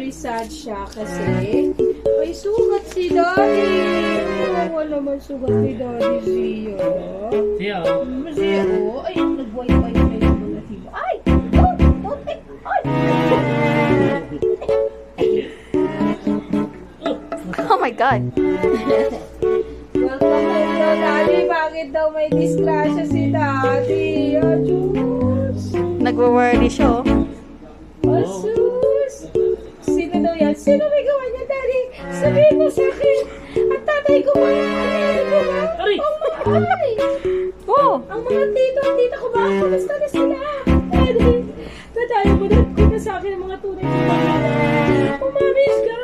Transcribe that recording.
very sad siya kasi may sugat si Daddy. Wala naman sugat ni Daddy Zio. Zio. Zio. Ay, nag-wifi na yung mga Zio. Ay! Don't take! Ay! Oh my God. Welcome home daw, Daddy. Bakit daw may disgrasya si Daddy? Diyos. Nagwo-worry siya, oh. Asus! Sino daw yan? Sino may gawa niya, Daddy? Sabihin mo sa akin. Ang tatay ko ba? Ang nanay ko ba? Aray! Oh my! Oh! Ang mga tito at tita ko ba? Kamusta na sila? Daddy, natayo mo na sa akin ang mga tunay ko. Umamis ka!